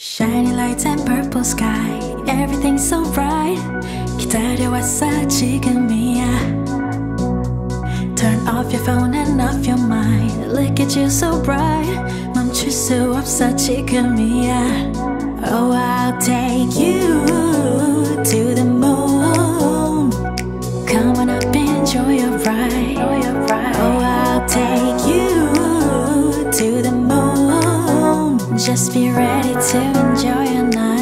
Shiny lights and purple sky, everything's so bright. 기다려왔어 지금이야. Turn off your phone and off your mind. Look at you so bright. 멈출 수 없어 지금이야. Oh, I'll take you to the moon. Come on up, enjoy your ride. Oh, I'll take you to the moon. Just be ready to enjoy your night.